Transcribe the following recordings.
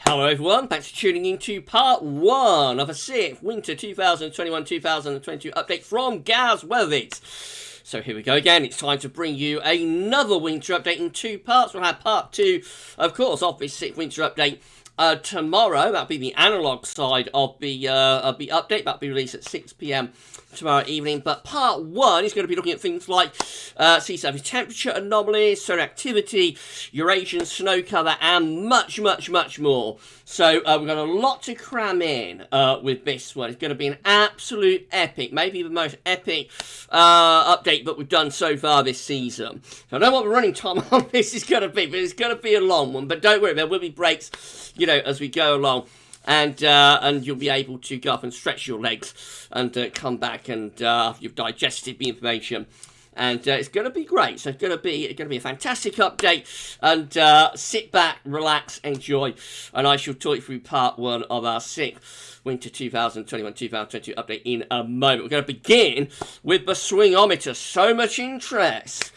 Hello everyone, thanks for tuning in to part 1 of a SIP Winter 2021-2022 update from GavsWeatherVids. So here we go again, it's time to bring you another winter update in 2 parts. We'll have part 2, of course, of this SIP winter update tomorrow. That'll be the analog side of the update. That'll be released at 6 PM tomorrow evening. But part 1 is going to be looking at things like sea surface temperature anomalies, solar activity, Eurasian snow cover, and much more. So we've got a lot to cram in with this one. It's going to be an absolute epic, maybe the most epic update that we've done so far this season. So I don't know what the running time on this is going to be, but it's going to be a long one. But don't worry, there will be breaks, you know, as we go along. And you'll be able to go up and stretch your legs and come back and you've digested the information. And it's going to be great. So it's going to be a fantastic update. And sit back, relax, enjoy. And I shall talk you through part 1 of our SIP Winter 2021-2022 update in a moment. We're going to begin with the Swingometer. So much interest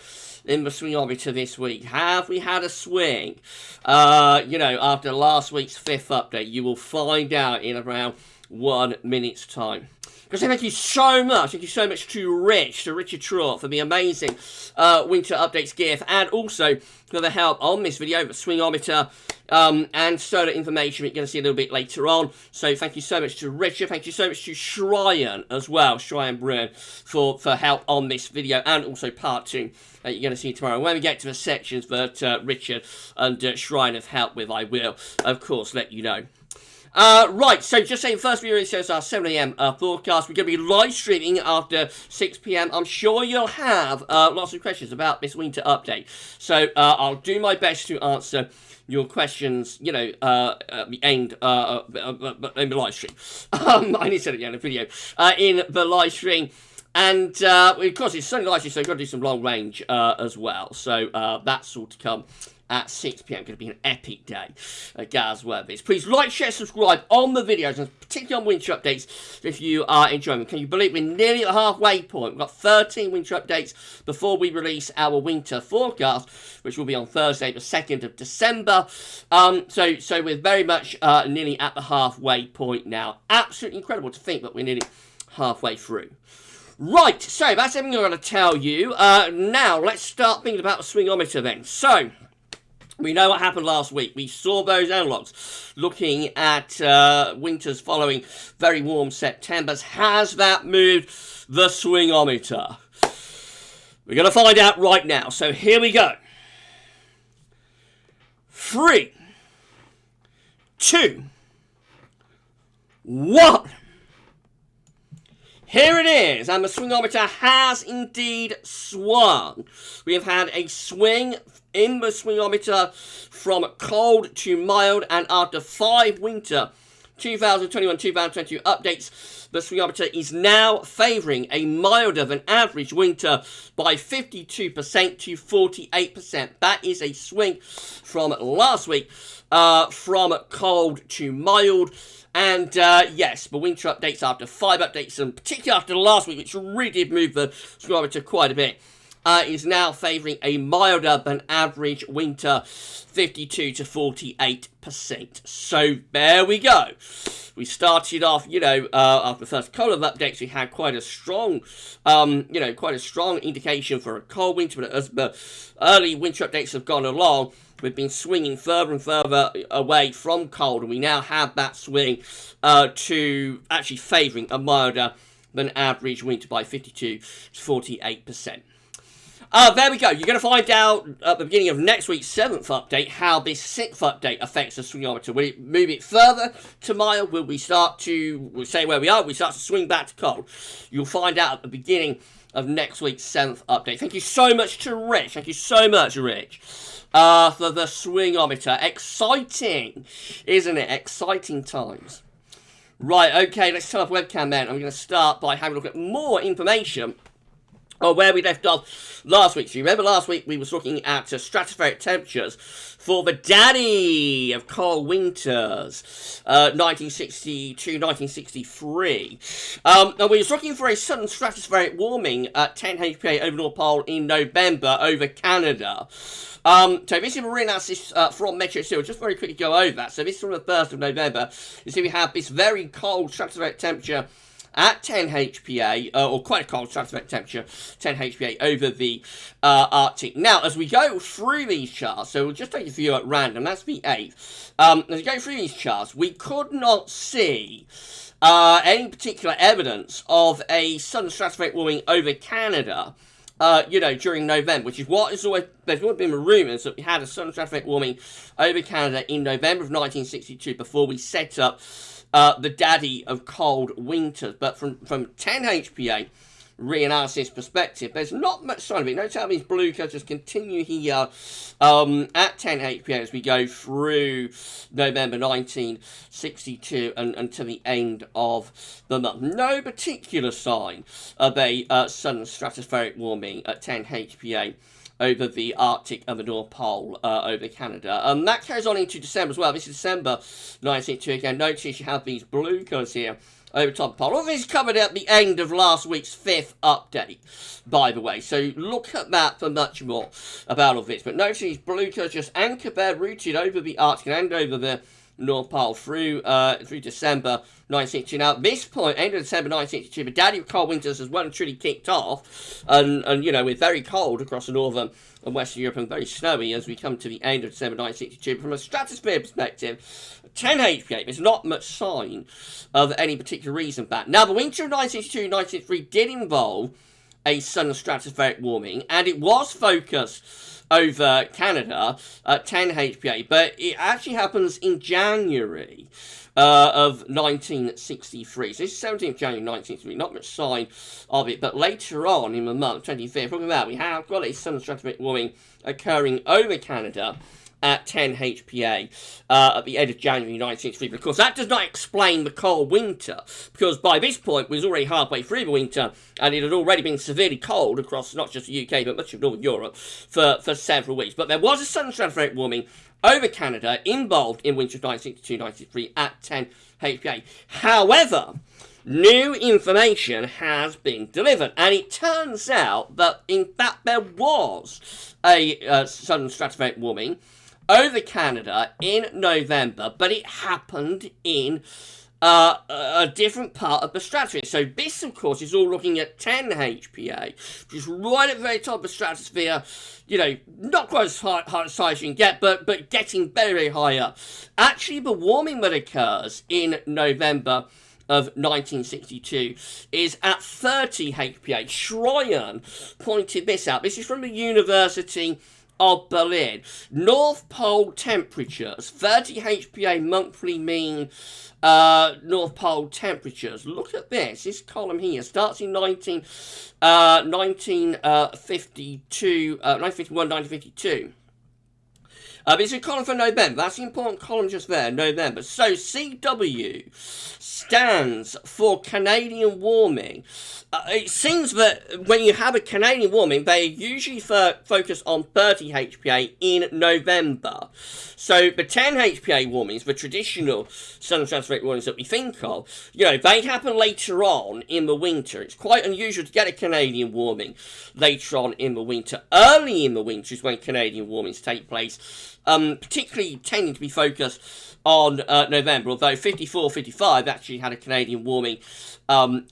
in the Swingometer this week. Have we had a swing? You know, after last week's 5th update, you will find out in around 1 minute's time. Because thank you so much to Richard Trott for the amazing winter updates gift, and also for the help on this video, the Swingometer and solar information you're going to see a little bit later on. So thank you so much to Richard, thank you so much to Shryan as well, Shryan Bruin, for help on this video, and also part 2 that you're going to see tomorrow. When we get to the sections that Richard and Shryan have helped with, I will, of course, let you know. Right, so just saying, first video is our 7 AM broadcast. We're going to be live streaming after 6 PM. I'm sure you'll have lots of questions about this winter update. So I'll do my best to answer your questions, you know, at the end in the live stream. I need to say it at the end of the video. In the live stream. And, of course, it's Sunday live stream, so we've got to do some long range as well. So that's all to come at 6 PM. Going to be an epic day at GavsWeatherVids. Please like, share, subscribe on the videos, and particularly on winter updates if you are enjoying them. Can you believe we're nearly at the halfway point? We've got 13 winter updates before we release our winter forecast, which will be on Thursday, the 2nd of December. So we're very much nearly at the halfway point now. Absolutely incredible to think that we're nearly halfway through. Right, so that's everything I'm going to tell you. Now, let's start thinking about the Swingometer then. So, we know what happened last week. We saw those analogs looking at winters following very warm Septembers. Has that moved the Swingometer? We're going to find out right now. So here we go. 3, 2, 1. Here it is, and the Swingometer has indeed swung. We have had a swing in the Swingometer from cold to mild, and after 5 winter 2021-2022 updates, the Swingometer is now favouring a milder than average winter by 52% to 48%. That is a swing from last week, from cold to mild. And yes, the winter updates after 5 updates, and particularly after last week, which really did move the Swingometer quite a bit, is now favouring a milder than average winter, 52 to 48%. So there we go. We started off, you know, after the first couple of updates, we had quite a strong, quite a strong indication for a cold winter. But as the early winter updates have gone along, we've been swinging further and further away from cold, and we now have that swing to actually favouring a milder than average winter by 52 to 48%. There we go. You're going to find out at the beginning of next week's 7th update how this 6th update affects the Swingometer. Will it move it further to mild? Will we start to, we'll say where we are, we start to swing back to cold? You'll find out at the beginning of next week's 7th update. Thank you so much to Rich. Thank you so much, Rich, for the Swingometer. Exciting, isn't it? Exciting times. Right, okay, let's turn off webcam then. I'm going to start by having a look at more information where we left off last week. So you remember last week we was looking at stratospheric temperatures for the daddy of cold winters, 1962, 1963. And we was looking for a sudden stratospheric warming at 10 HPA over North Pole in November over Canada. So this is a re-analysis from Meteo Seal. Just very quickly go over that. So this is from the 1st of November. You see we have this very cold stratospheric temperature at 10 HPA, or quite a cold stratospheric temperature, 10 HPA over the Arctic. Now, as we go through these charts, so we'll just take a few at random, that's the 8th. As we go through these charts, we could not see any particular evidence of a sudden stratospheric warming over Canada, during November, which is what is always, there's always been rumours that we had a sudden stratospheric warming over Canada in November of 1962 before we set up the daddy of cold winters. But from 10 HPA reanalysis perspective, there's not much sign of it. Notice how these blue curves just continue here at 10 HPA as we go through November 1962 and until the end of the month. No particular sign of a sudden stratospheric warming at 10 HPA over the Arctic and the North Pole over Canada. That carries on into December as well. This is December 1962. Again, notice you have these blue colours here over top of the pole. All this is covered at the end of last week's 5th update, by the way. So look at that for much more about all this. But notice these blue colours just anchored there, rooted over the Arctic and over the North Pole through December 1962. Now, at this point, end of December 1962, the daddy of cold winters has well and truly kicked off, and we're very cold across the northern and western Europe and very snowy as we come to the end of December 1962. But from a stratosphere perspective, 10 HPA, there's not much sign of any particular reason for that. Now, the winter of 1962-1963 did involve a sudden stratospheric warming, and it was focused over Canada at 10 HPA, but it actually happens in January of 1963. So this is 17th January 1963, not much sign of it, but later on in the month, 25th, talking about, we have got a sudden stratospheric warming occurring over Canada at 10 HPA at the end of January 1963. But of course, that does not explain the cold winter, because by this point, we was already halfway through the winter, and it had already been severely cold across not just the UK, but much of Northern Europe for several weeks. But there was a sudden stratospheric warming over Canada involved in winter of 1962-1963 at 10 HPA. However, new information has been delivered, and it turns out that, in fact, there was a sudden stratospheric warming over Canada in November, but it happened in a different part of the stratosphere. So this, of course, is all looking at 10 HPA, which is right at the very top of the stratosphere, not quite as high as you can get, but getting very, very high up. Actually, the warming that occurs in November of 1962 is at 30 HPA. Schreien pointed this out. This is from the University of Berlin. North Pole temperatures, 30 HPA monthly mean North Pole temperatures. Look at this. This column here starts in 1951, 1952. It's a column for November. That's the important column just there, November. So CW stands for Canadian warming. It seems that when you have a Canadian warming, they usually focus on 30 HPA in November. So the 10 HPA warmings, the traditional sudden stratospheric warmings that we think of, they happen later on in the winter. It's quite unusual to get a Canadian warming later on in the winter. Early in the winter is when Canadian warmings take place, particularly tending to be focused on November, although 54-55 actually had a Canadian warming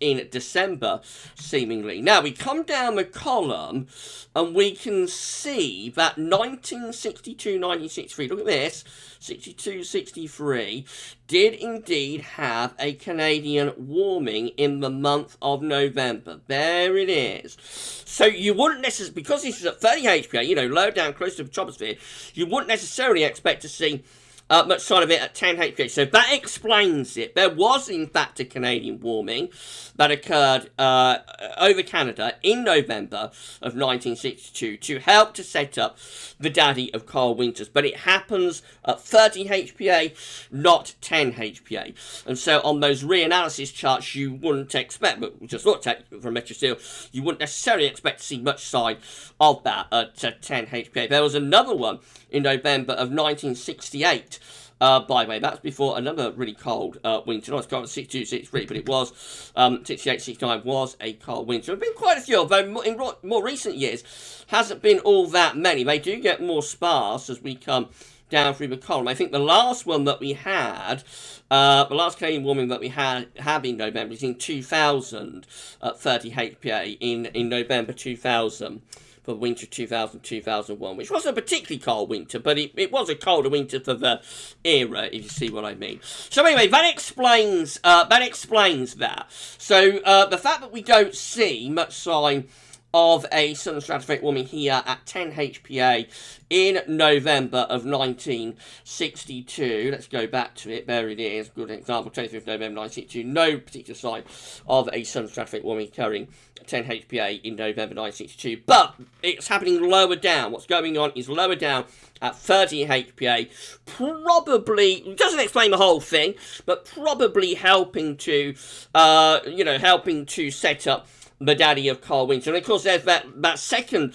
in December, seemingly. Now, we come down the column, and we can see that 1962-1963, look at this, 62-63, did indeed have a Canadian warming in the month of November. There it is. So you wouldn't necessarily, because this is at 30 HPA, low down, close to the troposphere, you wouldn't necessarily expect to see much side of it at 10 HPA. So that explains it. There was, in fact, a Canadian warming that occurred over Canada in November of 1962 to help to set up the daddy of cold winters. But it happens at 30 HPA, not 10 HPA. And so on those reanalysis charts, you wouldn't expect, but we just looked at from MetroSteel, you wouldn't necessarily expect to see much side of that at 10 HPA. There was another one in November of 1968. By the way, that's before another really cold winter. Not as cold as 62, 63, but it was 68, 69 was a cold winter. There have been quite a few, although in more recent years hasn't been all that many. They do get more sparse as we come down through the column. I think the last one that we had, the last Canadian warming that we had in November is in 2000 at 30 HPA in November 2000. For winter 2000-2001, which wasn't a particularly cold winter, but it was a colder winter for the era, if you see what I mean. So anyway, that explains that. So the fact that we don't see much sign of a southern stratospheric warming here at 10 HPA in November of 1962. Let's go back to it. There it is. Good example. 25th November 1962. No particular sign of a southern stratospheric warming occurring at 10 HPA in November 1962. But it's happening lower down. What's going on is lower down at 30 HPA. Probably, doesn't explain the whole thing, but probably helping to, helping to set up the daddy of cold winter. And of course there's that second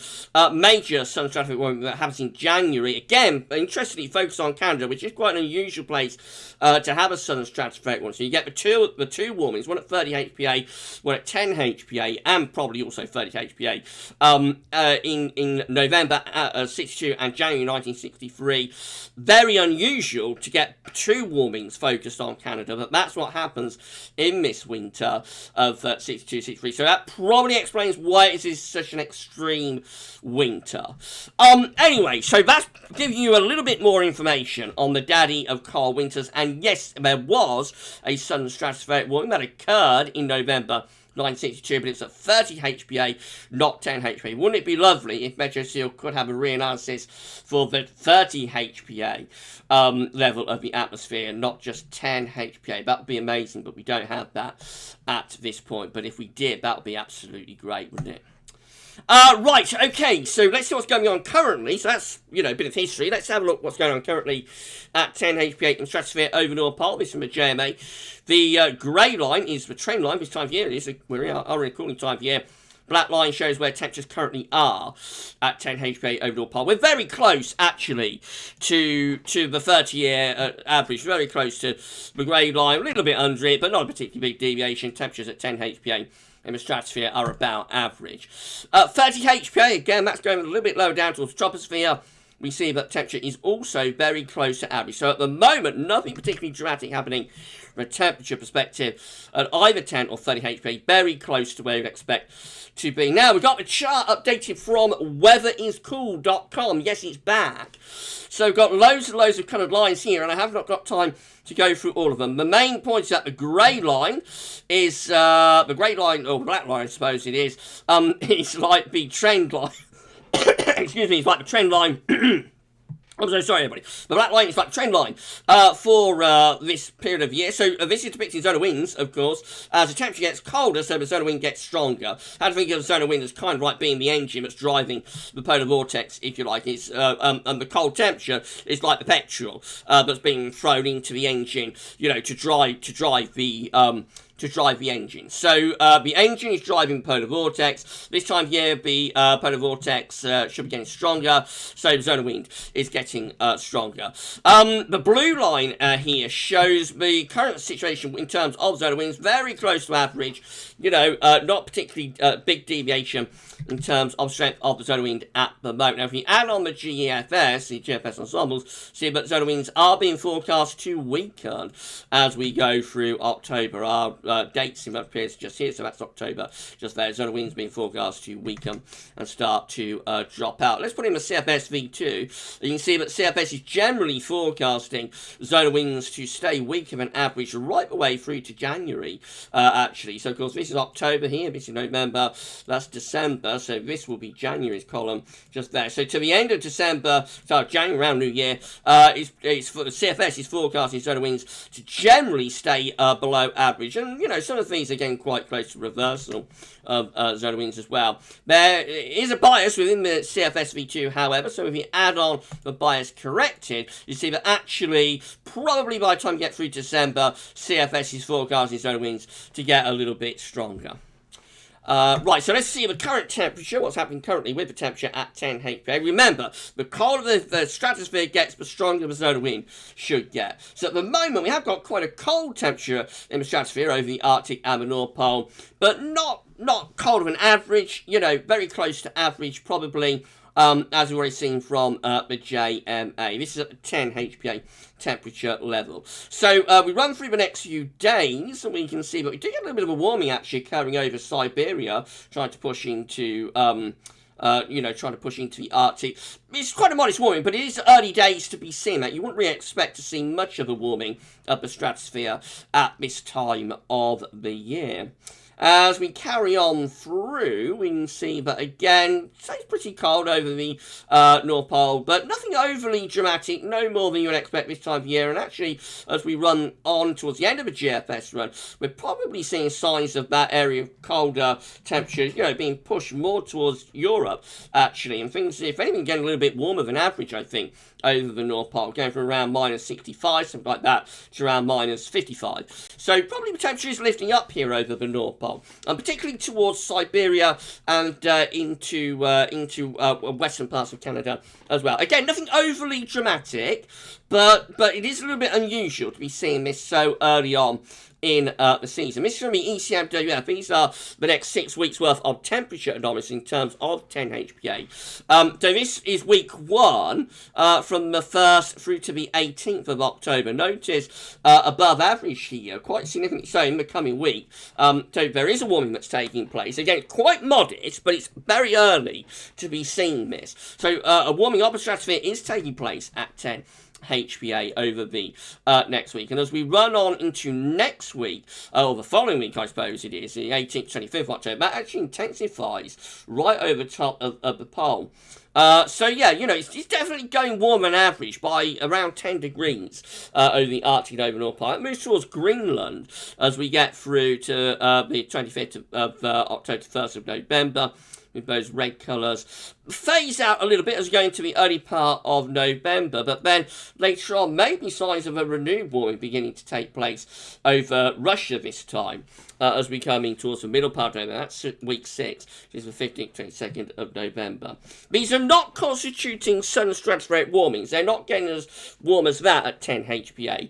major southern stratospheric warming that happens in January. Again, interestingly focused on Canada, which is quite an unusual place to have a southern stratospheric one. So you get the two warmings, one at 30 HPA, one at 10 HPA, and probably also 30 HPA in November 62 and January 1963. Very unusual to get two warmings focused on Canada, but that's what happens in this winter of 62, 63. So that probably explains why it is such an extreme winter. Anyway, so that's giving you a little bit more information on the daddy of cold winters. And yes, there was a southern stratospheric warming that occurred in November 1962, but it's at 30 HPA, not 10 HPA. Wouldn't it be lovely if MetroSteel could have a reanalysis for the 30 HPA level of the atmosphere, not just 10 HPA? That would be amazing, but we don't have that at this point. But if we did, that would be absolutely great, wouldn't it? Right, okay, so let's see what's going on currently. So that's, a bit of history. Let's have a look what's going on currently at 10 HPA in the stratosphere over North Pole. This is from the JMA. The grey line is the trend line. This time of year it is. We're in a cooling time of year. Black line shows where temperatures currently are at 10 HPA over North Pole. We're very close, actually, to the 30-year average. Very close to the grey line. A little bit under it, but not a particularly big deviation. Temperatures at 10 HPA in the stratosphere are about average. 30 HPA, again, that's going a little bit lower down towards the troposphere. We see that temperature is also very close to average. So at the moment, nothing particularly dramatic happening from a temperature perspective at either 10 or 30 HPA. Very close to where you'd expect to be. Now, we've got the chart updated from weatheriscool.com. Yes, it's back. So we've got loads and loads of coloured lines here, and I have not got time to go through all of them. The main point is that the grey line is, or the black line, I suppose it is like the trend line. Excuse me, it's like the trend line. I'm so sorry, everybody. The black line is like the trend line for this period of year. So this is depicting zone of winds, of course. As the temperature gets colder, so the zone of wind gets stronger. How to think of the zone of wind as kind of like being the engine that's driving the polar vortex, if you like. It's and the cold temperature is like the petrol that's being thrown into the engine, to drive the engine. So the engine is driving the polar vortex. This time of year, the polar vortex should be getting stronger, so the zone of wind is getting stronger. The blue line here shows the current situation in terms of zone of winds, very close to average. Not particularly big deviation in terms of strength of the zone of wind at the moment. Now, if we add on the GEFS, the GFS ensembles, see that zone of winds are being forecast to weaken as we go through October. Our dates in that appears just here, so that's October. Just there, zone of winds being forecast to weaken and start to drop out. Let's put in the CFS V2. You can see that CFS is generally forecasting zone of winds to stay weaker than average right the way through to January, actually. So, of course, this is October here, this is November, that's December. December, so this will be January's column just there. So to the end of December, so January around New Year, it's for the CFS is forecasting solar winds to generally stay below average, and you know some of these are getting quite close to reversal of solar winds as well. There is a bias within the CFS V2, however, so if you add on the bias corrected, you see that actually probably by the time you get through December, CFS is forecasting solar winds to get a little bit stronger. Right, so let's see the current temperature, what's happening currently with the temperature at 10 HPA. Remember, the colder the stratosphere gets, the stronger the solar wind should get. So at the moment, we have got quite a cold temperature in the stratosphere over the Arctic and the North Pole, but not colder than average, you know, very close to average, probably, as we've already seen from the JMA. This is at the 10 HPA temperature level. So we run through the next few days, and we can see that we do get a little bit of a warming actually carrying over Siberia, trying to push into, trying to push into the Arctic. It's quite a modest warming, but it is early days to be seen that. You wouldn't really expect to see much of a warming of the stratosphere at this time of the year. As we carry on through, we can see that again, it stays pretty cold over the North Pole, but nothing overly dramatic, no more than you would expect this time of year. And actually, as we run on towards the end of the GFS run, we're probably seeing signs of that area of colder temperatures, being pushed more towards Europe, actually. And things, if anything, getting a little bit warmer than average, I think, over the North Pole, going from around minus 65, something like that, to around minus 55. So probably the temperature is lifting up here over the North Pole, and particularly towards Siberia and into western parts of Canada as well. Again, nothing overly dramatic, but it is a little bit unusual to be seeing this so early on in the season. This is from the ECMWF. These are the next 6 weeks worth of temperature anomalies in terms of 10 HPA. So this is week 1 from the 1st through to the 18th of October. Notice above average here, quite significantly so in the coming week. So there is a warming that's taking place. Again, quite modest, but it's very early to be seeing this. So a warming of the stratosphere is taking place at 10 HPA over the next week. And as we run on into next week, or the following week, I suppose it is, the 18th, 25th of October, that actually intensifies right over top of the pole. So yeah, it's definitely going warmer than average by around 10 degrees over the Arctic and over North Pole. It moves towards Greenland as we get through to the 25th of October to 1st of November. With those red colours. Phase out a little bit as we go into the early part of November, but then later on, maybe signs of a renewed warming beginning to take place over Russia this time, as we come in towards the middle part of November. That's week 6, which is the 15th, 22nd of November. These are not constituting sudden stratospheric warmings. They're not getting as warm as that at 10 HPA.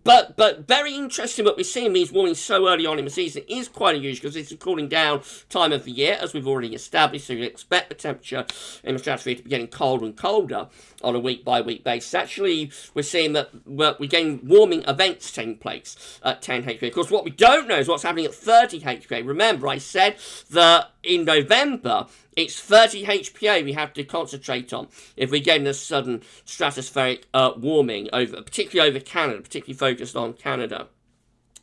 But very interesting that we're seeing these warmings so early on in the season is quite unusual because it's a cooling down time of the year, as we've already established, so you expect the temperature in the stratosphere to be getting colder and colder on a week-by-week basis. Actually, we're seeing that we're getting warming events taking place at 10 HPA. Of course, what we don't know is what's happening at 30 HPA. Remember, I said that in November, it's 30 HPA we have to concentrate on if we're getting a sudden stratospheric warming, particularly over Canada, particularly focused on Canada.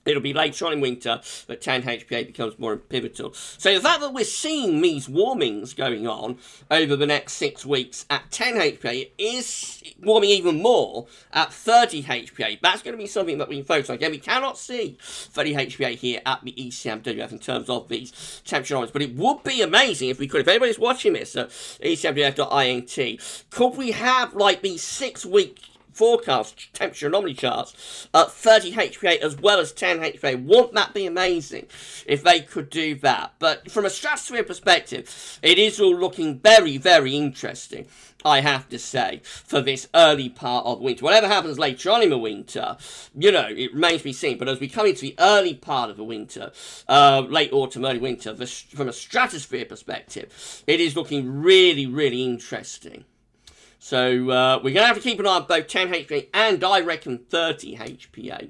It'll be later on in winter that 10 HPA becomes more pivotal. So the fact that we're seeing these warmings going on over the next 6 weeks at 10 HPA is warming even more at 30 HPA. That's going to be something that we can focus on. Again, we cannot see 30 HPA here at the ECMWF in terms of these temperature anomalies, but it would be amazing if we could. If anybody's watching this at ecmwf.int, could we have like these 6-week forecast temperature anomaly charts at 30 HPA as well as 10 HPA. Wouldn't that be amazing if they could do that? But from a stratosphere perspective, it is all looking very, very interesting, I have to say, for this early part of winter. Whatever happens later on in the winter, it remains to be seen. But as we come into the early part of the winter, late autumn, early winter, from a stratosphere perspective, it is looking really, really interesting. So we're going to have to keep an eye on both 10 HPA and I reckon 30 HPA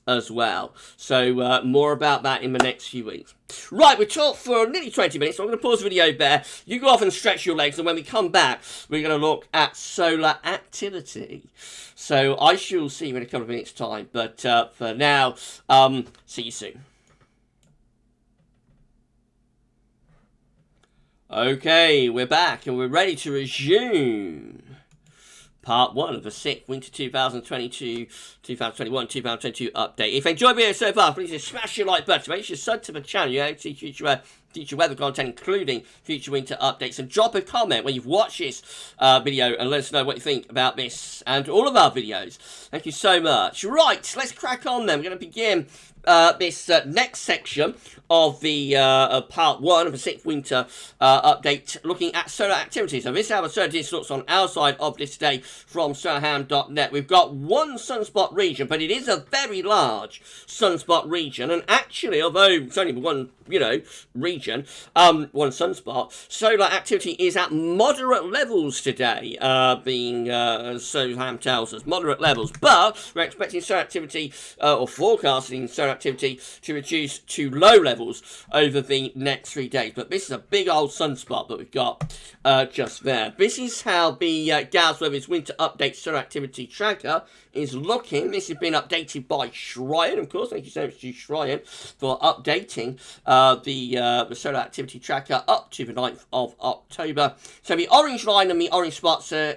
as well. So more about that in the next few weeks. Right, we've talked for nearly 20 minutes, so I'm going to pause the video there. You go off and stretch your legs, and when we come back, we're going to look at solar activity. So I shall see you in a couple of minutes' time, but for now, see you soon. Okay, we're back and we're ready to resume part 1 of the 6th Winter 2022, 2021, 2022 update. If you enjoyed the video so far, please smash your like button, make sure you sub to the channel, you know, to see future weather content, including future winter updates, and drop a comment when you've watched this video and let us know what you think about this and all of our videos. Thank you so much. Right, let's crack on then. We're going to begin this next section of the part 1 of the 6th winter update, looking at solar activity. So this is how the solar disk looks on our side of this day from solarhound.net. We've got one sunspot region, but it is a very large sunspot region, and actually, although it's only one, you know, region, one sunspot, solar activity is at moderate levels today, being, Solarhound tells us, moderate levels, but we're expecting solar activity, or forecasting solar activity to reduce to low levels over the next 3 days. But this is a big old sunspot that we've got just there. This is how the GavsWeatherVids Winter Update Solar Activity Tracker is looking. This has been updated by Shryan, of course. Thank you so much to Shryan for updating the solar activity tracker up to the 9th of October. So the orange line and the orange spots are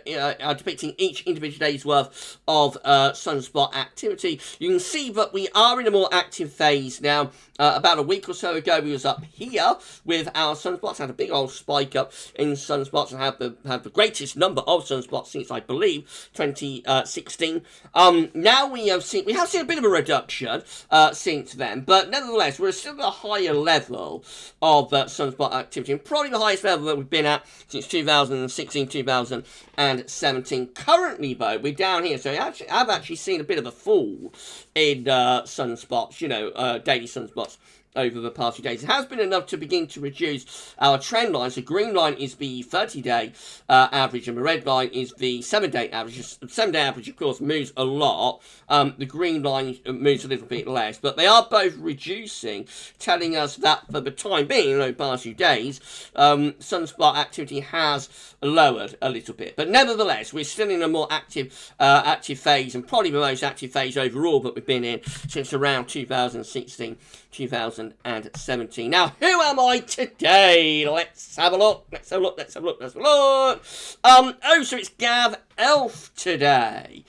depicting each individual day's worth of sunspot activity. You can see that we are in a more active phase now. About a week or so ago, we was up here with our sunspots, had a big old spike up in sunspots, and have the greatest number of sunspots since, I believe, 2016. Now we have seen a bit of a reduction since then, but nevertheless, we're still at a higher level of sunspot activity, and probably the highest level that we've been at since 2016, 2017. Currently, though, we're down here, so I've actually seen a bit of a fall in sunspots, you know, daily sunspots over the past few days. It has been enough to begin to reduce our trend lines. The green line is the 30-day average, and the red line is the 7-day average. The 7-day average, of course, moves a lot. The green line moves a little bit less, but they are both reducing, telling us that for the time being, in the past few days, sunspot activity has lowered a little bit. But nevertheless, we're still in a more active phase, and probably the most active phase overall that we've been in since around 2016, 2017. Now, who am I today? Let's have a look. Oh, so it's Gav Elf today.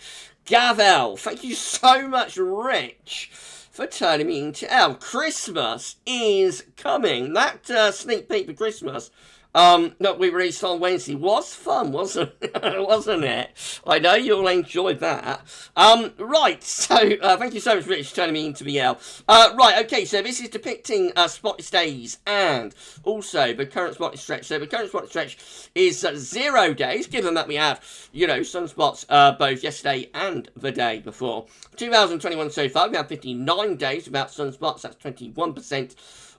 Gav Elf. Thank you so much, Rich, for turning me into Elf. Christmas is coming. That sneak peek for Christmas that we released on Wednesday was fun, wasn't it? I know you all enjoyed that. Right, so thank you so much, Rich, for turning me into the elf. Right, okay, so this is depicting spotted days and also the current spotted stretch. So the current spotted stretch is 0 days, given that we had, you know, sunspots both yesterday and the day before. 2021 so far, we have 59 days without sunspots. That's 21%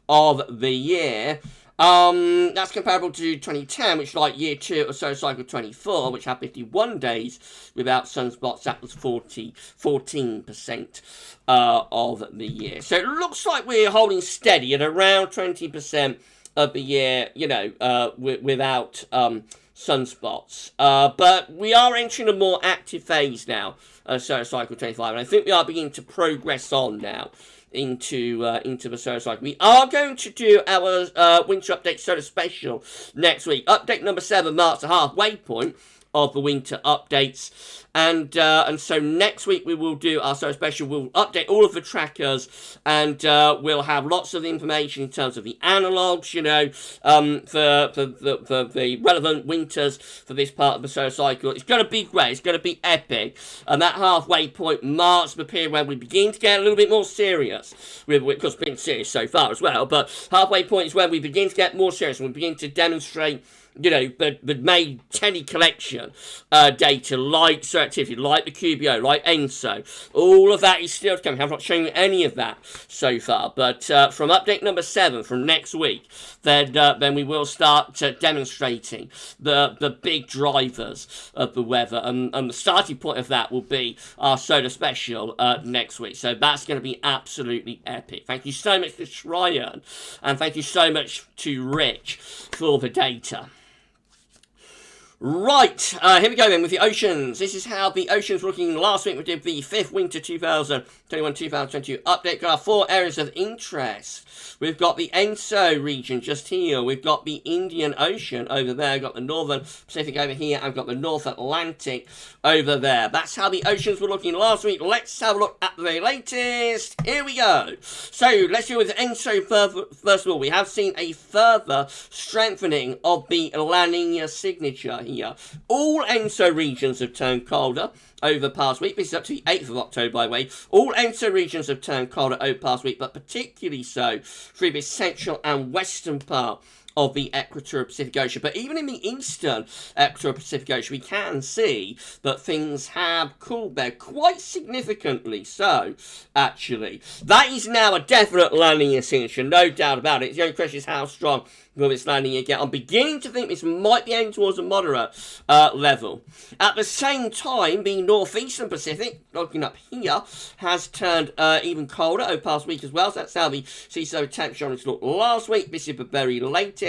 of the year. That's comparable to 2010, which, like year 2 of solar cycle 24, which had 51 days without sunspots. That was 14% of the year. So it looks like we're holding steady at around 20% of the year, you know, without sunspots. But we are entering a more active phase now, solar cycle 25, and I think we are beginning to progress on now into the solar cycle. We are going to do our winter update solar special next week. Update number 7 marks the halfway point of the winter updates, and so next week we will do our solar special. We'll update all of the trackers, and we'll have lots of information in terms of the analogs, you know, for the relevant winters for this part of the solar cycle. It's going to be great. It's going to be epic, and that halfway point marks the period where we begin to get a little bit more serious. We've of course been serious so far as well, but halfway point is where we begin to get more serious, and we begin to demonstrate, you know, the May Tele collection data, like solar activity, like the QBO, like ENSO. All of that is still to come. I've not shown you any of that so far, but from update number 7 from next week, then we will start demonstrating the big drivers of the weather, and the starting point of that will be our solar special next week. So that's going to be absolutely epic. Thank you so much to Shryan, and thank you so much to Rich for the data. Right, here we go then with the oceans. This is how the oceans were looking last week. We did the 5th Winter 2021-2022 update. Got our 4 areas of interest. We've got the ENSO region just here. We've got the Indian Ocean over there. We've got the Northern Pacific over here. And we've got the North Atlantic over there. That's how the oceans were looking last week. Let's have a look at the very latest. Here we go. So, let's deal with ENSO first of all. We have seen a further strengthening of the La Nina signature here. All ENSO regions have turned colder over the past week. This is up to the 8th of October, by the way. All ENSO regions have turned colder over the past week, but particularly so through the central and western part of the equatorial Pacific Ocean. But even in the eastern equatorial Pacific Ocean, we can see that things have cooled there quite significantly. So, actually, that is now a definite La Nina signature, no doubt about it. The only question is how strong will this La Nina get. I'm beginning to think this might be aimed towards a moderate level. At the same time, the northeastern Pacific, looking up here, has turned even colder over the past week as well. So that's how the sea surface temperature on its looked last week. This is the very latest.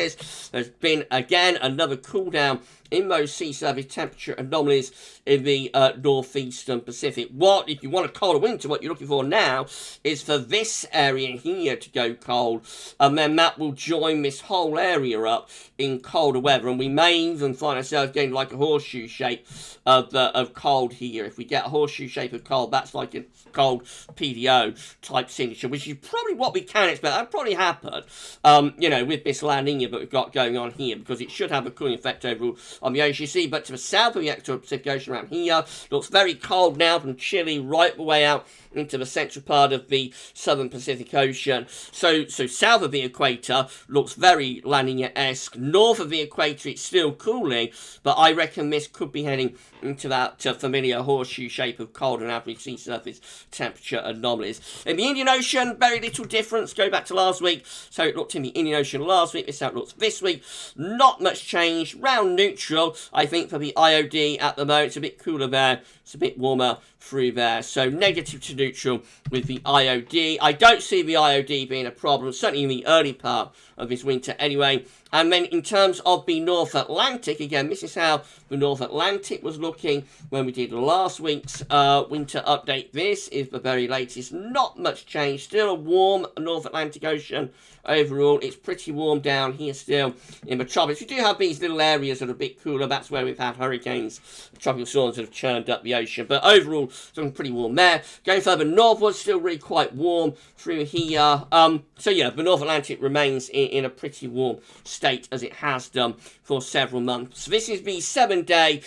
There's been, again, another cool down in those sea surface temperature anomalies in the northeastern Pacific. If you want a colder winter, what you're looking for now is for this area here to go cold, and then that will join this whole area up in colder weather, and we may even find ourselves getting like a horseshoe shape of cold here. If we get a horseshoe shape of cold, that's like a cold PDO type signature, which is probably what we can expect. That'll probably happen, with this La Nina that we've got going on here, because it should have a cooling effect overall on the ocean. You see, but to the south of the equatorial Pacific Ocean around here, looks very cold now, from chilly right the way out into the central part of the southern Pacific Ocean. So south of the equator looks very La Nina-esque. North of the equator, it's still cooling, but I reckon this could be heading into that familiar horseshoe shape of cold and average sea surface temperature anomalies. In the Indian Ocean, very little difference. Go back to last week. So it looked in the Indian Ocean last week. This is how it looks this week. Not much change. Round neutral, I think, for the IOD at the moment. It's a bit cooler there. It's a bit warmer through there. So negative to neutral with the IOD. I don't see the IOD being a problem, certainly in the early part of this winter anyway. And then in terms of the North Atlantic, again, this is how the North Atlantic was looking when we did last week's winter update. This is the very latest. Not much change. Still a warm North Atlantic Ocean overall. It's pretty warm down here still in the tropics. We do have these little areas that are a bit cooler. That's where we've had hurricanes, tropical storms that have churned up the ocean. But overall, it's looking pretty warm there. Going further northwards, still really quite warm through here. So yeah, the North Atlantic remains in a pretty warm state as it has done for several months. This is the 7-day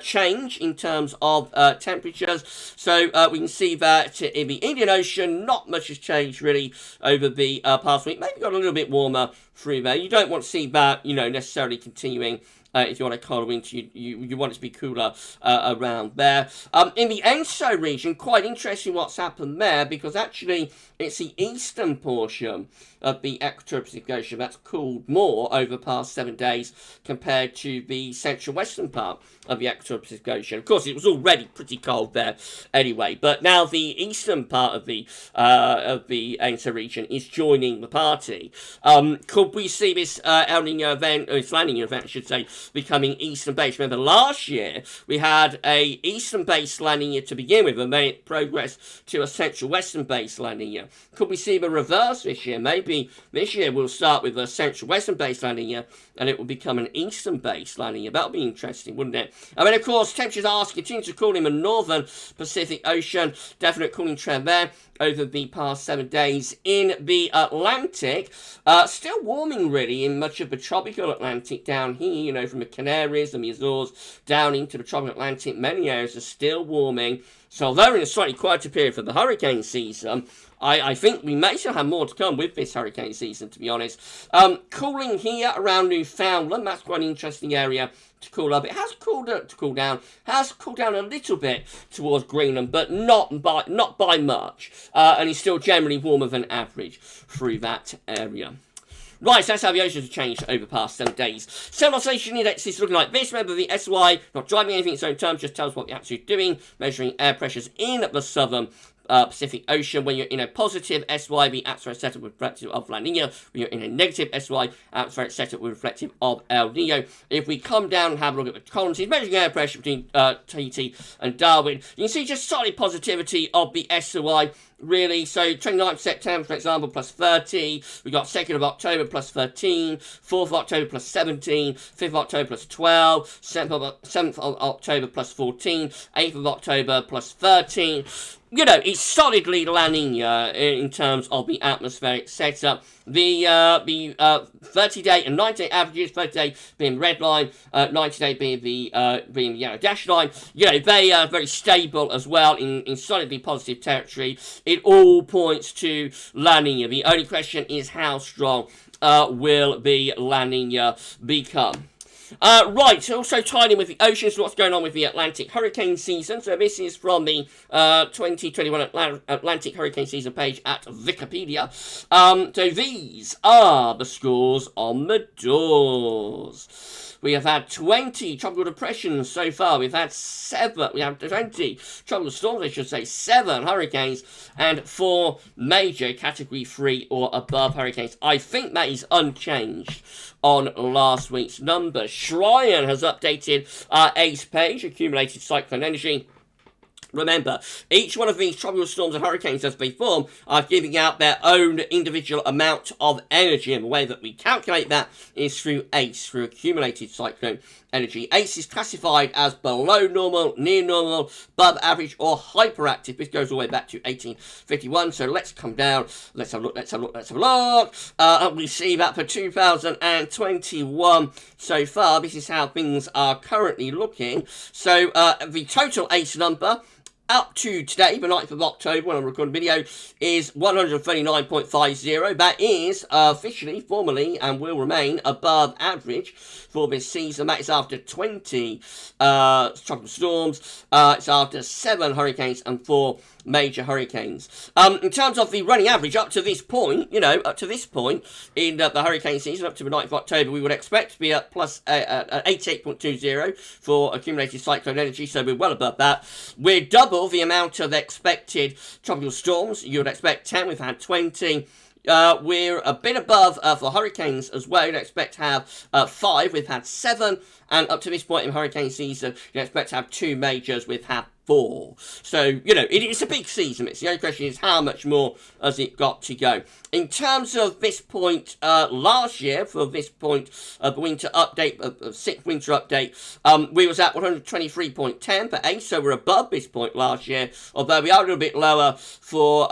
change in terms of temperatures. So we can see that in the Indian Ocean, not much has changed really over the past week. Maybe got a little bit warmer through there. You don't want to see that, necessarily continuing. If you want a colder winter, you want it to be cooler around there. In the ENSO region, quite interesting what's happened there, because actually it's the eastern portion of the equatorial Pacific Ocean that's cooled more over the past 7 days compared to the central western part of the equatorial Pacific Ocean. Of course, it was already pretty cold there anyway, but now the eastern part of the ENSO region is joining the party. Could we see this El Nino event, or this La Nina event, I should say, becoming eastern-based? Remember, last year we had a eastern-based La Nina to begin with, and then it progressed to a central-western-based La Nina. Could we see the reverse this year? Maybe this year we'll start with a central-western-based La Nina, and it will become an eastern-based La Nina. That would be interesting, wouldn't it? I mean, of course, temperatures are continuing to cool in the northern Pacific Ocean. Definite cooling trend there over the past 7 days. In the Atlantic, still warming really in much of the tropical Atlantic down here, from the Canaries and the Azores down into the tropical Atlantic. Many areas are still warming. So although we're in a slightly quieter period for the hurricane season, I think we may still have more to come with this hurricane season, to be honest. Cooling here around Newfoundland. That's quite an interesting area to cool up. It has cooled down a little bit towards Greenland, but not by much. And it's still generally warmer than average through that area. Right, so that's how the oceans have changed over the past 7 days. Sound oscillation index is looking like this. Remember, the SY not driving anything in its own terms, just tells what the atmosphere is doing, measuring air pressures in the southern Pacific Ocean. When you're in a positive SY, the atmospheric setup with reflective of La Nina. When you're in a negative SY, atmospheric setup with reflective of El Nino. If we come down and have a look at the columns, measuring air pressure between Tahiti and Darwin, you can see just slightly positivity of the SOI. Really, so 29th September, for example, plus 30. We got 2nd of October, plus 13. 4th of October, plus 17. 5th of October, plus 12. 7th of October, plus 14. 8th of October, plus 13. You know, it's solidly La Nina in terms of the atmospheric setup. The 30-day and 90-day averages, 30-day being red line, 90-day being the yellow dash line. You know, they are very stable as well in solidly positive territory. It all points to La Nina. The only question is how strong will the La Nina become? Right, also tied in with the oceans, what's going on with the Atlantic hurricane season. So this is from the 2021 Atlantic hurricane season page at Wikipedia. So these are the scores on the doors. We have had 20 tropical depressions so far. We've had 20 tropical storms, I should say, 7 hurricanes, and 4 major Category 3 or above hurricanes. I think that is unchanged on last week's numbers. Shryan has updated our ACE page, accumulated cyclone energy. Remember, each one of these tropical storms and hurricanes as they form are giving out their own individual amount of energy, and the way that we calculate that is through ACE, through accumulated cyclone energy. ACE is classified as below normal, near normal, above average, or hyperactive. This goes all the way back to 1851, so let's come down, let's have a look. And we see that for 2021 so far, this is how things are currently looking. So the total ACE number up to today, the 9th of October, when I'm recording video, is 139.50. That is officially, formally, and will remain above average for this season. That is after 20 tropical storms. It's after 7 hurricanes and 4 major hurricanes. In terms of the running average up to this point, in the hurricane season, up to the 9th of October, we would expect to be at plus 88.20 for accumulated cyclone energy, so we're well above that. We're double the amount of expected tropical storms. You would expect 10, we've had 20. We're a bit above for hurricanes as well. You'd expect to have 5, we've had 7, and up to this point in hurricane season, you'd expect to have 2 majors, we've had 4. So, it's a big season. The only question is how much more has it got to go. In terms of this point last year, for this point of the winter update, 6th winter update, we was at 123.10 for ACE, so we're above this point last year, although we are a little bit lower for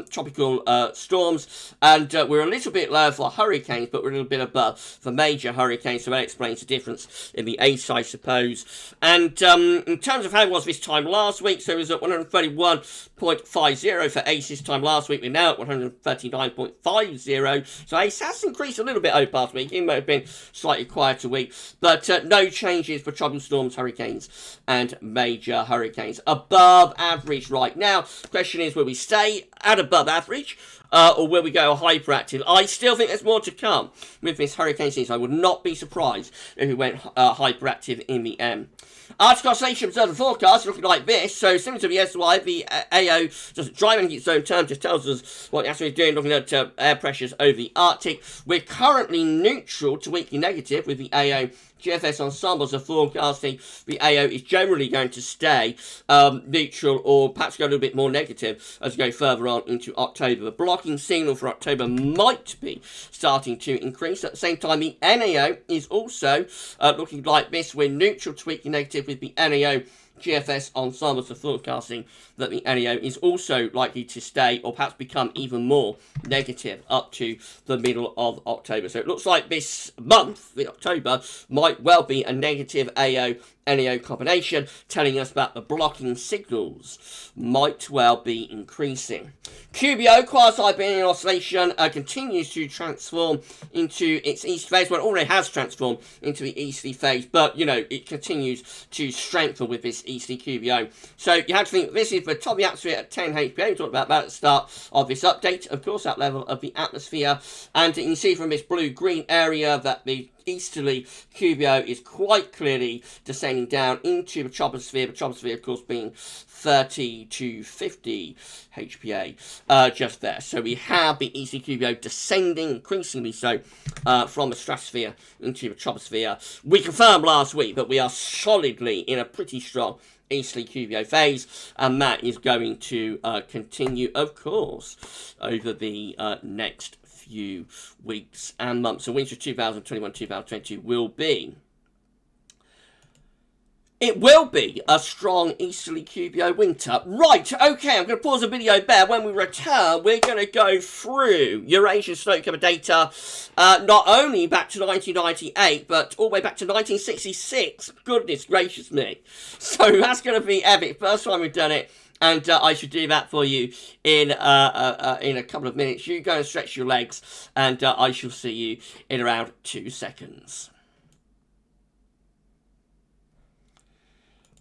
tropical storms, and we're a little bit lower for hurricanes, but we're a little bit above for major hurricanes, so that explains the difference in the ACE, I suppose. And in terms of how it was this time last week, so it was at 131.50 for ACE this time last week. We're now at 139.50, so ACE has increased a little bit over past week. It might have been slightly quieter week, but no changes for tropical storms, hurricanes, and major hurricanes. Above average right now. Question is, will we stay at above average? Or will we go hyperactive? I still think there's more to come with this hurricane season. I would not be surprised if we went hyperactive in the end. Arctic Oscillation Observer forecast looking like this. So similar to the SY, the AO just driving in its own term, just tells us what the atmosphere is doing, looking at air pressures over the Arctic. We're currently neutral to weakly negative with the AO. GFS ensembles are forecasting the AO is generally going to stay neutral, or perhaps go a little bit more negative as we go further on into October. The blocking signal for October might be starting to increase. At the same time, the NAO is also looking like this. We're neutral to weakly negative with the NAO. GFS ensembles are forecasting that the NAO is also likely to stay, or perhaps become even more negative up to the middle of October. So it looks like this month, the October, might well be a negative AO NAO combination, telling us that the blocking signals might well be increasing. QBO, quasi-Siberian oscillation, continues to transform into its east phase. Well, it already has transformed into the easterly phase, but, it continues to strengthen with this easterly QBO. So you have to think this is the top of the atmosphere at 10 HPA. We talked about that at the start of this update. Of course, that level of the atmosphere. And you can see from this blue-green area that the easterly QBO is quite clearly descending down into the troposphere. The troposphere, of course, being 30 to 50 HPA just there. So we have the easterly QBO descending increasingly so from the stratosphere into the troposphere. We confirmed last week that we are solidly in a pretty strong easterly QBO phase, and that is going to continue, of course, over the next few weeks and months. So winter 2021-2022 will be a strong easterly QBO winter. Right, okay, I'm going to pause the video there. When we return, we're going to go through Eurasian snow cover data, not only back to 1998, but all the way back to 1966. Goodness gracious me. So that's going to be epic. First time we've done it. And I should do that for you in a couple of minutes. You go and stretch your legs, and I shall see you in around 2 seconds.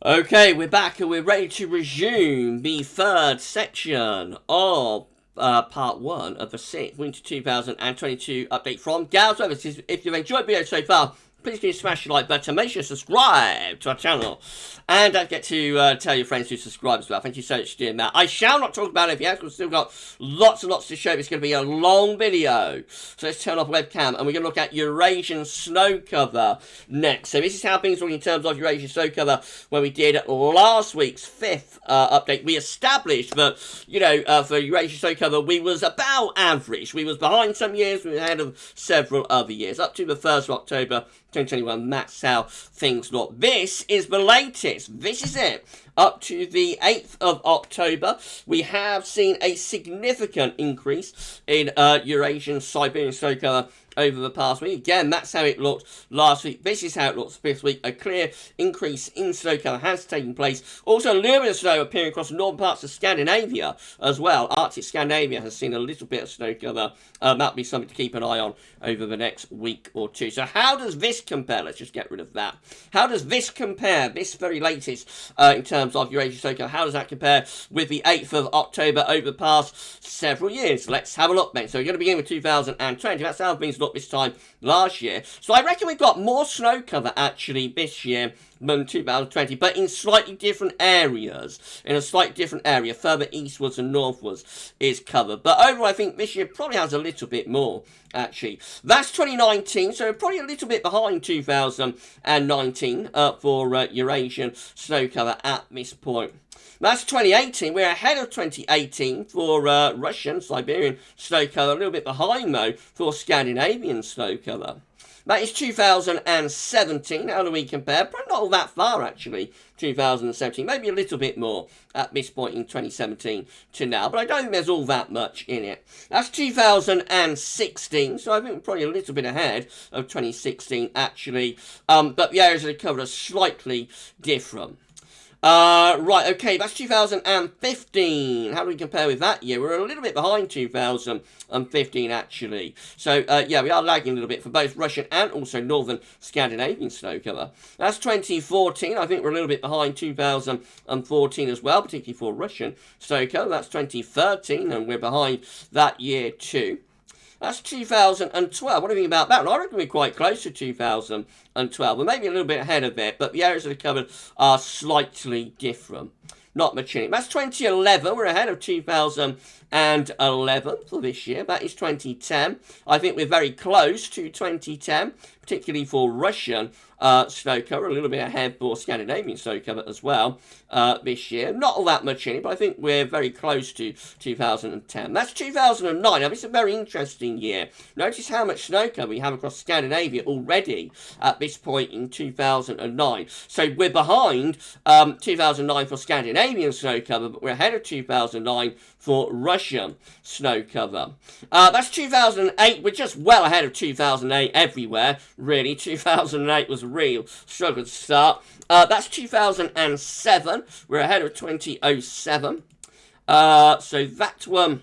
Okay, we're back and we're ready to resume the third section of part 1 of the 6th Winter 2022 update from GavsWeatherVids. If you've enjoyed the video so far, please do smash the like button, make sure to subscribe to our channel, and don't forget to tell your friends to subscribe as well. Thank you so much for doing that. I shall not talk about it yet, because we've still got lots and lots to show. It's going to be a long video. So let's turn off webcam, and we're going to look at Eurasian snow cover next. So this is how things look in terms of Eurasian snow cover. When we did last week's 5th update, we established that, you know, for Eurasian snow cover, we was about average. We was behind some years, we were ahead of several other years. Up to the 1st of October 2021, that's how things look. This is the latest. This is it. Up to the 8th of October, we have seen a significant increase in Eurasian Siberian snow cover over the past week. Again, that's how it looked last week. This is how it looks this week. A clear increase in snow cover has taken place. Also, a little bit of snow appearing across the northern parts of Scandinavia as well. Arctic Scandinavia has seen a little bit of snow cover. That'll be something to keep an eye on over the next week or two. So how does this compare? Let's just get rid of that. How does this compare, this very latest, in terms of Eurasian snow cover, how does that compare with the 8th of October over the past several years? Let's have a look then. So we're going to begin with 2020. That's how things look this time last year. So I reckon we've got more snow cover actually this year than 2020, but in slightly different areas. In a slightly different area, further eastwards and northwards is covered. But overall, I think this year probably has a little bit more, actually. That's 2019, so probably a little bit behind 2019 for Eurasian snow cover at this point. That's 2018. We're ahead of 2018 for Russian, Siberian snow cover. A little bit behind, though, for Scandinavian snow cover. That is 2017. How do we compare? Probably not all that far, actually. 2017. Maybe a little bit more at this point in 2017 to now. But I don't think there's all that much in it. That's 2016. So I think we're probably a little bit ahead of 2016, actually. But the areas that are covered are slightly different. Right, okay, that's 2015. How do we compare with that year? We're a little bit behind 2015, actually. So, yeah, we are lagging a little bit for both Russian and also northern Scandinavian snow cover. That's 2014. I think we're a little bit behind 2014 as well, particularly for Russian snow cover. That's 2013, and we're behind that year too. That's 2012. What do you think about that? Well, I reckon we're quite close to 2012. We're maybe a little bit ahead of it, but the areas that are covered are slightly different. Not much in it. That's 2011. We're ahead of 2011 for this year. That is 2010. I think we're very close to 2010, particularly for Russian snow cover. A little bit ahead for Scandinavian snow cover as well this year. Not all that much in it, but I think we're very close to 2010. That's 2009. Now, this is a very interesting year. Notice how much snow cover we have across Scandinavia already at this point in 2009. So we're behind 2009 for Scandinavian snow cover, but we're ahead of 2009 for Russian snow cover. That's 2008. We're just well ahead of 2008 everywhere, really. 2008 was a real struggle to start. That's 2007. We're ahead of 2007. So that one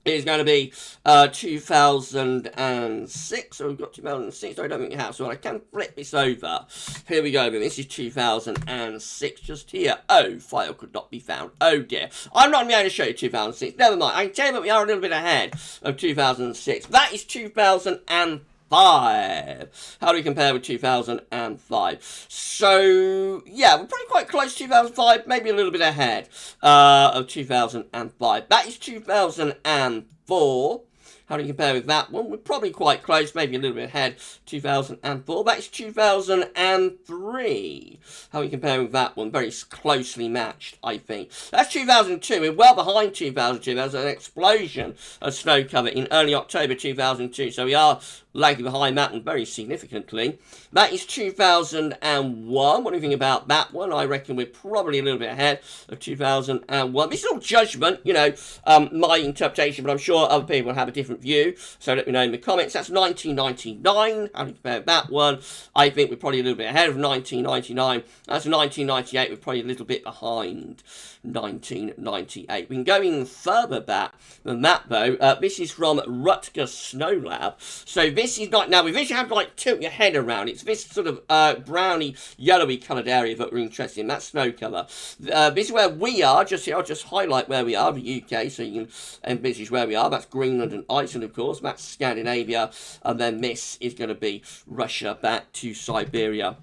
is going to be 2006. So we've got 2006. I don't think we have. So I can flip this over. Here we go. This is 2006 just here. Oh, file could not be found. Oh dear. I'm not going to be able to show you 2006. Never mind. I can tell you that we are a little bit ahead of 2006. That is 2005. 2005. How do we compare with 2005? So, yeah, we're probably quite close to 2005, maybe a little bit ahead of 2005. That is 2004. How do you compare with that one? We're probably quite close, maybe a little bit ahead. 2004. That's 2003. How do you compare with that one? Very closely matched, I think. That's 2002. We're well behind 2002. There was an explosion of snow cover in early October 2002. So we are lagging behind that one very significantly. That is 2001. What do you think about that one? I reckon we're probably a little bit ahead of 2001. This is all judgment, you know, my interpretation, but I'm sure other people will have a different view. So let me know in the comments. That's 1999. How do you compare with that one? I think we're probably a little bit ahead of 1999. That's 1998. We're probably a little bit behind 1998. We can go even further back than that, though. This is from Rutger Snow Lab. So this is not, now we visually have to like tilt your head around. It's this sort of browny, yellowy coloured area that we're interested in. That's snow cover. This is where we are. Just here, I'll just highlight where we are, the UK, so you can envisage where we are. That's Greenland and Iceland, of course. That's Scandinavia. And then this is going to be Russia back to Siberia.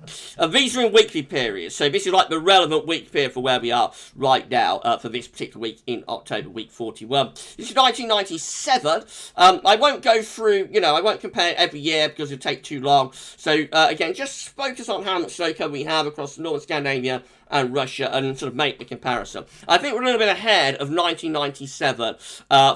These are in weekly periods. So this is like the relevant week period for where we are right now for this particular week in October, week 41. This is 1997. I won't go through, you know, I won't compare every year because it'll take too long. So, again, just focus on how much snow cover we have across Northern Scandinavia and Russia and sort of make the comparison. I think we're a little bit ahead of 1997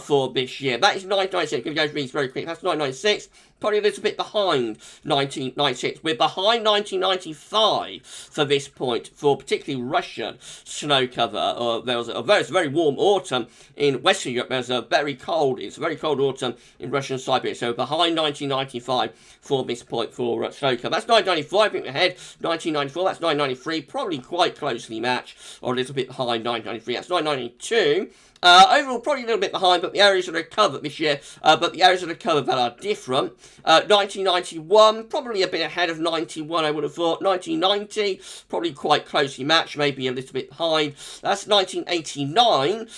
for this year. That is 1996. I'm going to go through these very quick. That's 1996. Probably a little bit behind 1996. We're behind 1995 for this point, for particularly Russian snow cover. There was a very warm autumn in Western Europe. It's a very cold autumn in Russia and Siberia. So behind 1995 for this point for snow cover. That's 1994. I think we're ahead. 1994. That's 1993. Probably quite closely matched, or a little bit behind 1993. That's 1992. Overall, probably a little bit behind, but the areas that are covered this year, but the areas that are covered that are different. 1991, probably a bit ahead of 91, I would have thought. 1990, probably quite closely matched, maybe a little bit behind. That's 1989,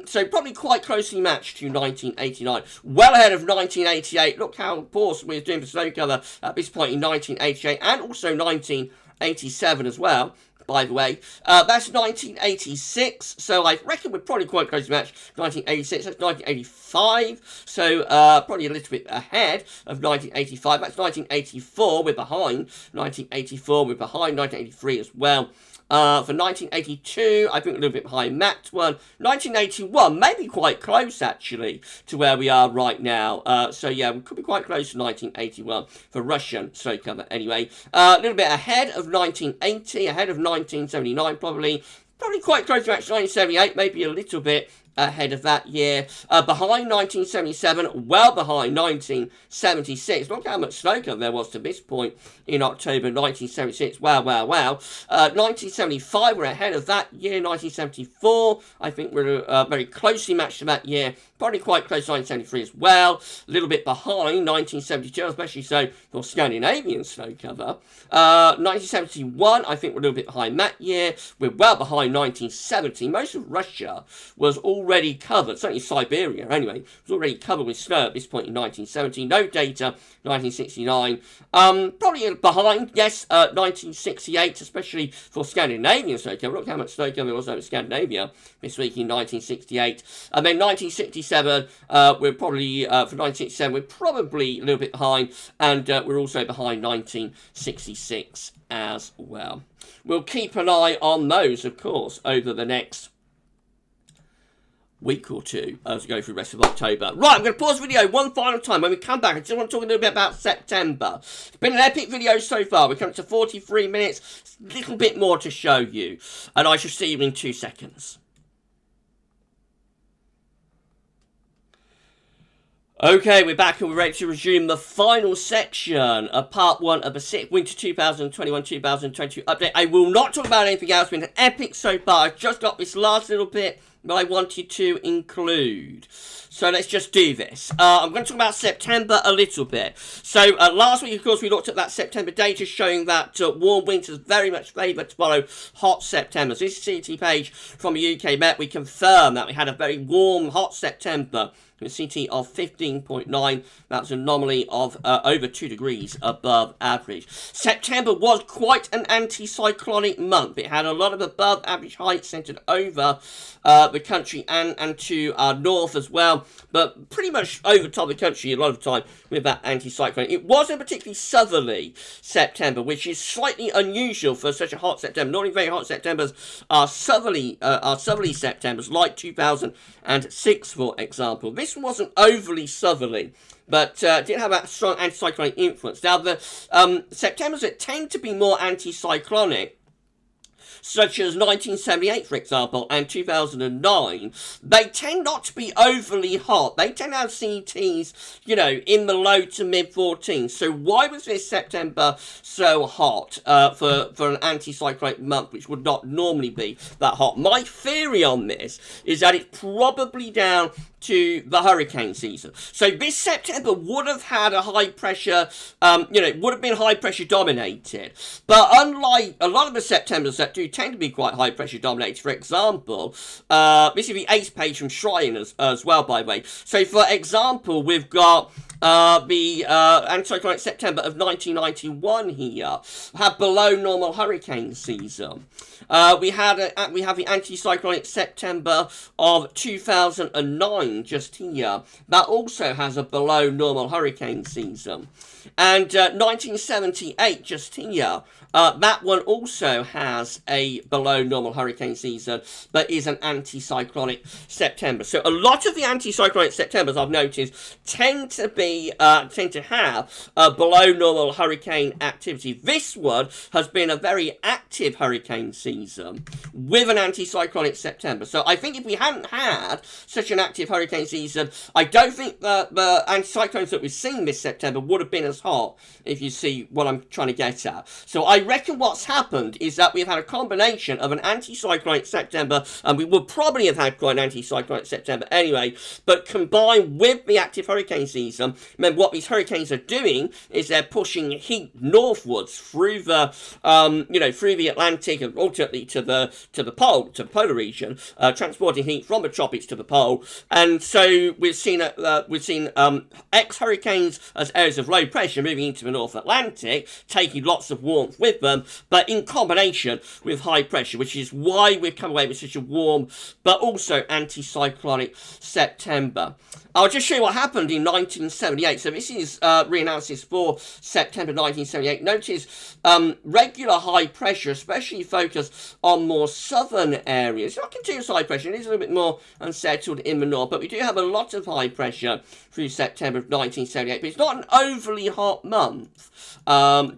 so probably quite closely matched to 1989. Well ahead of 1988. Look how poor we're doing for snow cover at this point in 1988, and also 1987 as well. By the way, that's 1986, so I reckon we're probably quite close to match 1986, that's 1985, so probably a little bit ahead of 1985, that's 1984, we're behind 1984, we're behind 1983 as well. For 1982, I think a little bit behind that one. 1981, maybe quite close, actually, to where we are right now. So, yeah, we could be quite close to 1981 for Russian snow cover, anyway. A little bit ahead of 1980, ahead of 1979, probably. Probably quite close to actually 1978, maybe a little bit ahead of that year. Behind 1977, well behind 1976. Look how much snow cover there was to this point in October 1976. Wow, wow, wow. 1975, we're ahead of that year. 1974, I think we're very closely matched to that year. Probably quite close to 1973 as well. A little bit behind 1972, especially so for Scandinavian snow cover. 1971, I think we're a little bit behind that year. We're well behind 1970. Most of Russia was already covered, certainly Siberia anyway, was already covered with snow at this point in 1970. No data, 1969. Probably behind, yes, 1968, especially for Scandinavian snow cover. Look how much snow cover there was over Scandinavia this week in 1968. And then 1967, we're probably, for 1967, we're probably a little bit behind, and we're also behind 1966 as well. We'll keep an eye on those, of course, over the next week or two as we go through the rest of October. Right, I'm going to pause the video one final time. When we come back, I just want to talk a little bit about September. It's been an epic video so far. We're coming to 43 minutes, a little bit more to show you, and I shall see you in 2 seconds. Okay, we're back and we're ready to resume the final section of part 1 of the Pacific Winter 2021-2022 update. I will not talk about anything else. It's been an epic so far. I've just got this last little bit that I wanted to include. So let's just do this. I'm going to talk about September a little bit. So last week, of course, we looked at that September data showing that warm winters very much favour to follow hot September. So this is CT page from the UK Met. We confirm that we had a very warm, hot September with a CT of 15.9. That's an anomaly of over 2 degrees above average. September was quite an anticyclonic month. It had a lot of above average height centered over the country and to our north as well, but pretty much over top of the country a lot of the time with that anticyclone. It wasn't particularly southerly September, which is slightly unusual for such a hot September. Normally very hot Septembers are southerly Septembers, like 2006, for example. This wasn't overly southerly, but did have a strong anticyclonic influence. Now, the Septembers that tend to be more anticyclonic, such as 1978, for example, and 2009, they tend not to be overly hot. They tend to have CTs, you know, in the low to mid-14s. So why was this September so hot for an anticyclonic month, which would not normally be that hot? My theory on this is that it's probably down to the hurricane season. So this September would have had a high pressure, would have been high pressure dominated. But unlike a lot of the Septembers that do tend to be quite high pressure dominated, for example, this is the ace page from Shrine as well, by the way. So for example, we've got the anticyclonic September of 1991 here, had below normal hurricane season. We have the anticyclonic September of 2009 just here. That also has a below normal hurricane season. And 1978 just here. That one also has a below normal hurricane season, but is an anticyclonic September. So a lot of the anticyclonic Septembers I've noticed tend to have a below normal hurricane activity. This one has been a very active hurricane season with an anticyclonic September. So I think if we hadn't had such an active hurricane season, I don't think the anticyclones that we've seen this September would have been as hot, if you see what I'm trying to get at. So I reckon what's happened is that we've had a combination of an anticyclonic September, and we would probably have had quite an anticyclonic September anyway, but combined with the active hurricane season, remember what these hurricanes are doing is they're pushing heat northwards through the, through the Atlantic and ultimately to the polar region, transporting heat from the tropics to the pole. And so we've seen ex-hurricanes as areas of low pressure moving into the North Atlantic, taking lots of warmth with them, but in combination with high pressure, which is why we've come away with such a warm but also anticyclonic September. I'll just show you what happened in 1978. So this is reanalysis for September 1978. Notice regular high pressure, especially focused on more southern areas. Not continuous high pressure, it is a little bit more unsettled in the north, but we do have a lot of high pressure through September of 1978. But it's not an overly hot month,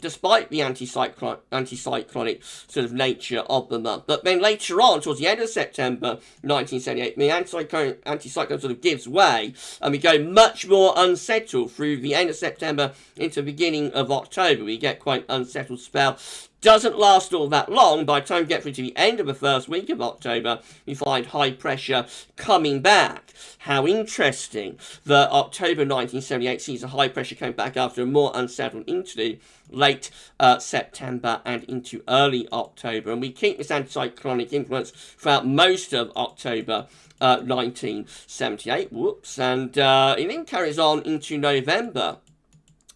despite the anticyclonic sort of nature of the month. But then later on, towards the end of September 1978, the anticyclone sort of gives way, and we go much more unsettled through the end of September into the beginning of October. We get quite an unsettled spell. Doesn't last all that long. By the time we get through to the end of the first week of October, we find high pressure coming back. How interesting that October 1978 sees a high pressure coming back after a more unsettled into late September and into early October. And we keep this anticyclonic influence throughout most of October 1978. Whoops. And it then carries on into November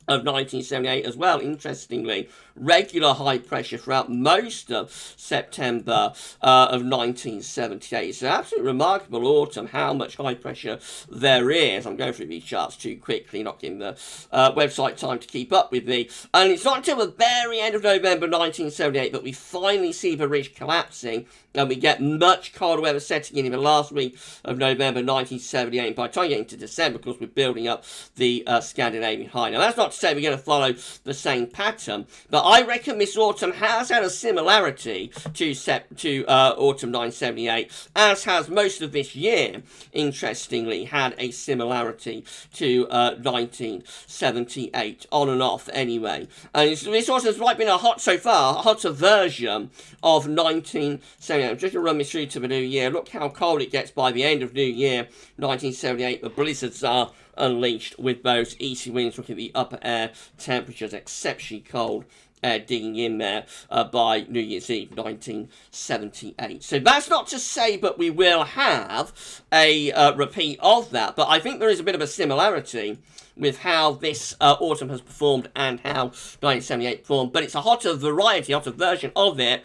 of 1978 as well, interestingly. Regular high pressure throughout most of September of 1978. It's an absolutely remarkable autumn, how much high pressure there is. I'm going through these charts too quickly, not giving the website time to keep up with me. And it's not until the very end of November 1978 that we finally see the ridge collapsing, and we get much colder weather setting in the last week of November 1978. And by the time you get into December, of course, we're building up the Scandinavian high. Now, that's not to say we're going to follow the same pattern, but I reckon this autumn has had a similarity to autumn 1978, as has most of this year, interestingly, had a similarity to 1978, on and off anyway. And this autumn has been a hotter version of 1978. I'm just going to run this through to the new year. Look how cold it gets by the end of New Year 1978. The blizzards are unleashed with those easy winds. Look at the upper air temperatures, exceptionally cold digging in there by New Year's Eve 1978. So that's not to say but we will have a repeat of that, but I think there is a bit of a similarity with how this autumn has performed and how 1978 performed, but it's a hotter variety, hotter version of it,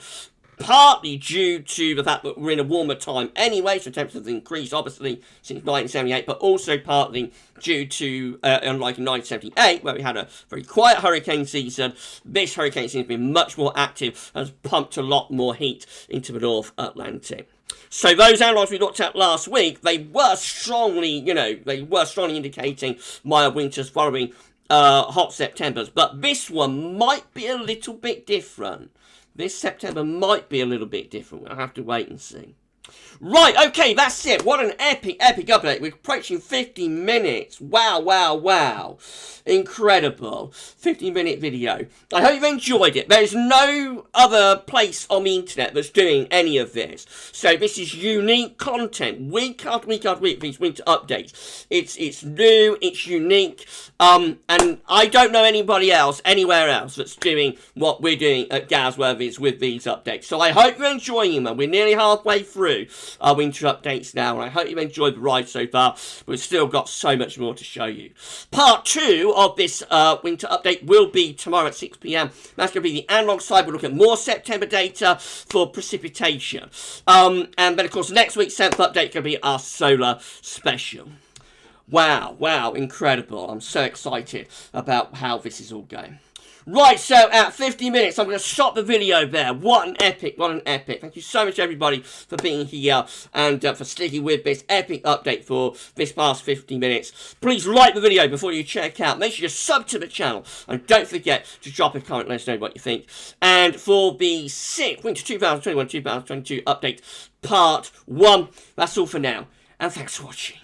partly due to the fact that we're in a warmer time anyway, so temperatures have increased, obviously, since 1978, but also partly due to, unlike in 1978, where we had a very quiet hurricane season, this hurricane season has been much more active, has pumped a lot more heat into the North Atlantic. So those anomalies we looked at last week, they were strongly, indicating mild winters following hot Septembers, but this one might be a little bit different. This September might be a little bit different. We'll have to wait and see. Right, okay, that's it. What an epic update. We're approaching 50 minutes. Wow, wow, wow. Incredible. 50-minute video. I hope you've enjoyed it. There's no other place on the internet that's doing any of this. So this is unique content. Week after week after week, these winter updates. It's new, it's unique. And I don't know anybody else, anywhere else, that's doing what we're doing at GavsWeatherVids with these updates. So I hope you're enjoying them. We're nearly halfway through our winter updates now, and I hope you've enjoyed the ride so far. We've still got so much more to show you. Part 2 of this winter update will be tomorrow at 6 p.m. That's going to be the analog side. We'll look at more September data for precipitation. And then, of course, next week's 7th update is going to be our solar special. Wow, wow, incredible. I'm so excited about how this is all going. Right, so at 50 minutes, I'm going to stop the video there. What an epic, what an epic. Thank you so much, everybody, for being here and for sticking with this epic update for this past 50 minutes. Please like the video before you check out. Make sure you sub to the channel. And don't forget to drop a comment, let us know what you think. And for the 6th Winter 2021-2022 update, Part 1, that's all for now. And thanks for watching.